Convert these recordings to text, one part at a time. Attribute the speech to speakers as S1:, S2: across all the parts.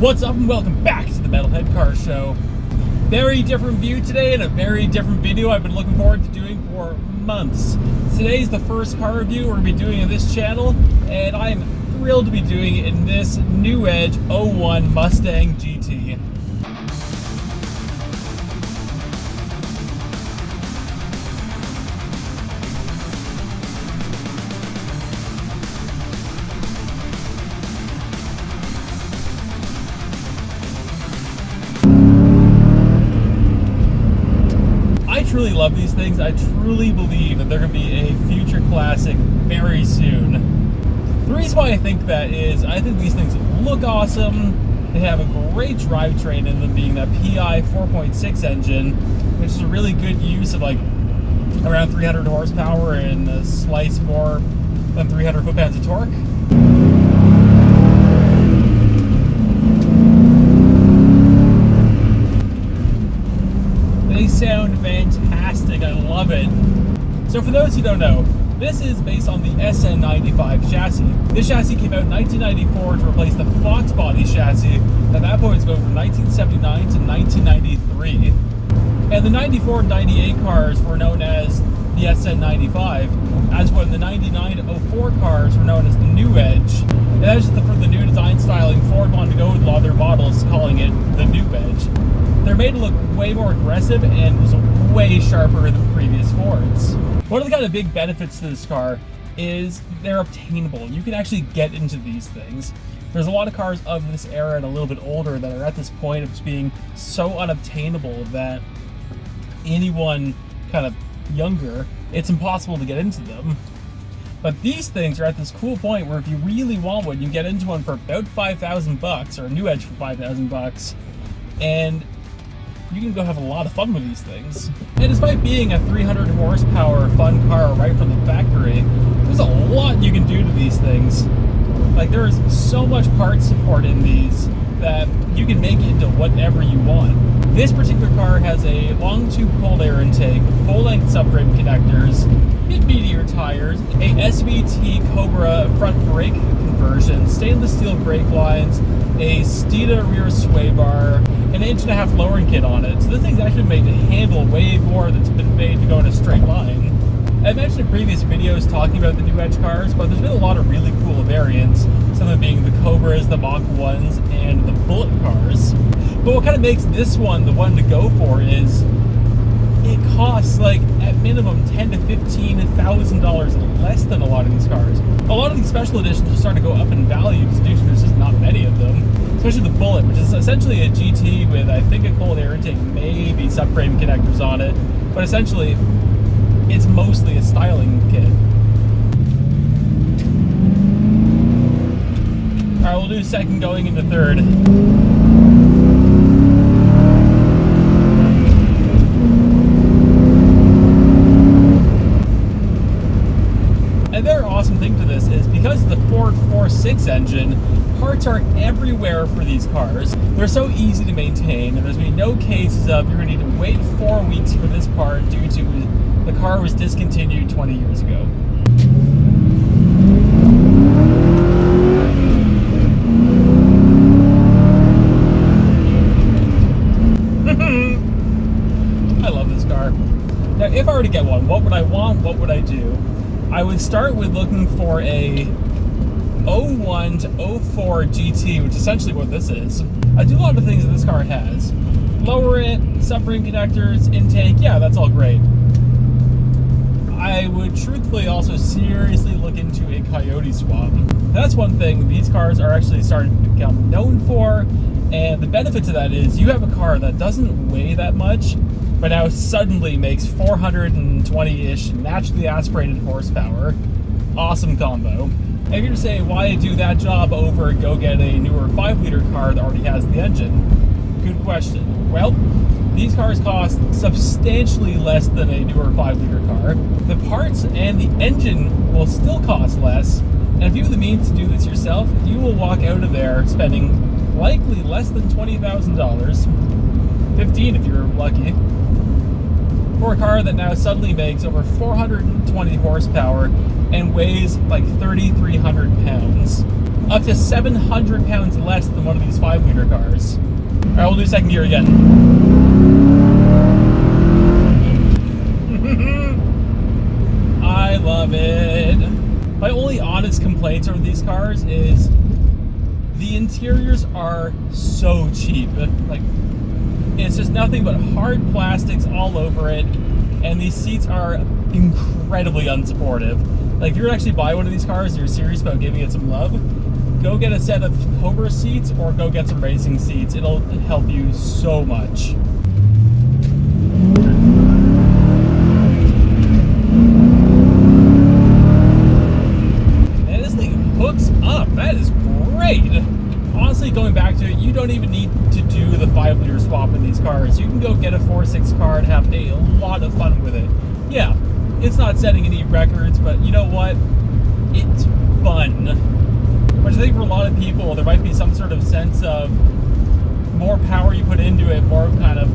S1: What's up and welcome back to the Metalhead Car Show. Very different view today and a very different video I've been looking forward to doing for months. Today's the first car review we're going to be doing on this channel, and I am thrilled to be doing it in this New Edge 01 Mustang GT. I truly love these things. I truly believe that they're going to be a future classic very soon. The reason why I think that is I think these things look awesome. They have a great drivetrain in them, being that PI 4.6 engine, which is a really good use of like around 300 horsepower and a slice more than 300 foot-pounds of torque. They sound fantastic. I love it. So for those who don't know, this is based on the SN95 chassis. This chassis came out in 1994 to replace the Fox body chassis. At that point, it's going from 1979 to 1993. And the 94 and 98 cars were known as the SN95, as when the 99 to 04 cars were known as the New Edge. And that's just for the new design styling. Ford wanted to go with a lot of their models, calling it the New Edge. They're made to look way more aggressive and was way sharper than previous Fords. One of the kind of big benefits to this car is they're obtainable. You can actually get into these things. There's a lot of cars of this era and a little bit older that are at this point of just being so unobtainable that anyone kind of younger, it's impossible to get into them. But these things are at this cool point where if you really want one, you get into one for about $5,000 or a New Edge for $5,000, and you can go have a lot of fun with these things. And despite being a 300 horsepower fun car right from the factory, there's a lot you can do to these things. Like, there is so much part support in these that you can make it into whatever you want. This particular car has a long tube cold air intake, full length subframe connectors, mid-meteor tires, a SVT Cobra front brake conversion, stainless steel brake lines, a Steeda rear sway bar, an 1.5-inch lowering kit on it. So this thing's actually made to handle way more that's been made to go in a straight line. I mentioned in previous videos talking about the New Edge cars, but there's been a lot of really cool variants, some of them being the Cobras, the Mach 1s, and the Bullet cars. But what kind of makes this one the one to go for is it costs like at minimum $10,000 to $15,000 less than a lot of these cars. A lot of these special editions are starting to go up in value because there's just not many of them. Especially the Bullet, which is essentially a GT with I think a cold air intake, maybe subframe connectors on it, but essentially it's mostly a styling kit. Alright, we'll do second going into third. Another awesome thing to this is because of the Ford 4.6 engine, parts are everywhere for these cars. They're so easy to maintain, and there's been no cases of you're going to need to wait 4 weeks for this part due to the car was discontinued 20 years ago. I love this car. Now, if I were to get one, what would I want? What would I do? I would start with looking for a 01 to 04 GT, which is essentially what this is. I do a lot of things that this car has. Lower it, subframe connectors, intake, yeah, that's all great. I would truthfully also seriously look into a Coyote swap. That's one thing these cars are actually starting to become known for, and the benefit to that is you have a car that doesn't weigh that much, but now suddenly makes 420-ish naturally aspirated horsepower. Awesome combo. And if you're to say, why do that job over go get a newer 5-liter car that already has the engine? Good question. Well, these cars cost substantially less than a newer 5-liter car. The parts and the engine will still cost less, and if you have the means to do this yourself, you will walk out of there spending likely less than $20,000. $15,000 if you're lucky. for a car that now suddenly makes over 420 horsepower and weighs like 3,300 pounds. Up to 700 pounds less than one of these 5-liter cars. All right, we'll do second gear again. I love it. My only honest complaints over these cars is the interiors are so cheap. Like, it's just nothing but hard plastics all over it, and these seats are incredibly unsupportive. Like, if you're actually buy one of these cars and you're serious about giving it some love, go get a set of Cobra seats or go get some racing seats. It'll help you so much. And this thing hooks up. That is great. Honestly, going back to it, you don't even need to do the 5-liter swap in these cars. You can go get a 4.6 car and have a lot of fun with it. Yeah, it's not setting any records, but you know what? It's fun. Which I think for a lot of people, there might be some sort of sense of more power you put into it, more of kind of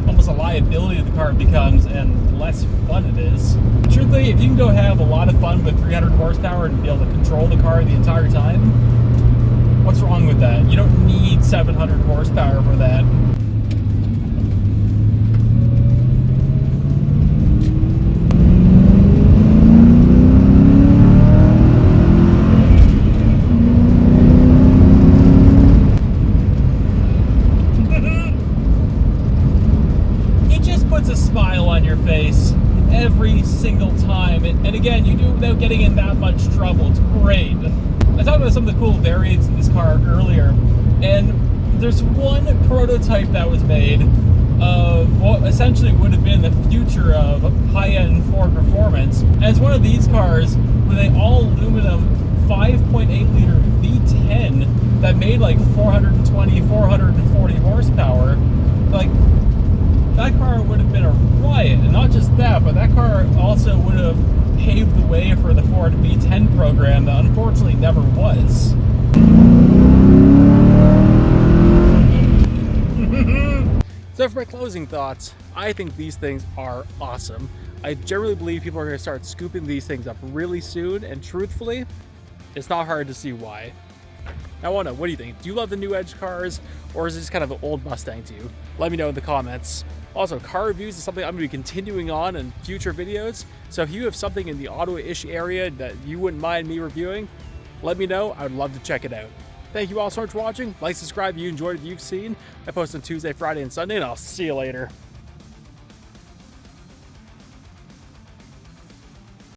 S1: almost a liability the car becomes, and less fun it is. Truthfully, if you can go have a lot of fun with 300 horsepower and be able to control the car the entire time, what's wrong with that? You don't need 700 horsepower for that. It just puts a smile on your face every single time. And again, you do it without getting in that much trouble. It's great. I talked about some of the cool variants in this car earlier, and there's one prototype that was made of what essentially would have been the future of high-end Ford performance. And it's one of these cars with an all-aluminum 5.8-liter V10 that made like 420, 440 horsepower. Like, that car would have been a riot, and not just that, but that car also would have paved the way for the Ford V10 program that unfortunately never was. So for my closing thoughts, I think these things are awesome. I generally believe people are going to start scooping these things up really soon, and truthfully, it's not hard to see why. I want to know, what do you think? Do you love the new Edge cars, or is this kind of an old Mustang to you? Let me know in the comments. Also, car reviews is something I'm going to be continuing on in future videos, so if you have something in the Ottawa-ish area that you wouldn't mind me reviewing, let me know. I would love to check it out. Thank you all so much for watching. Like, subscribe if you enjoyed what you've seen. I post on Tuesday, Friday, and Sunday, and I'll see you later.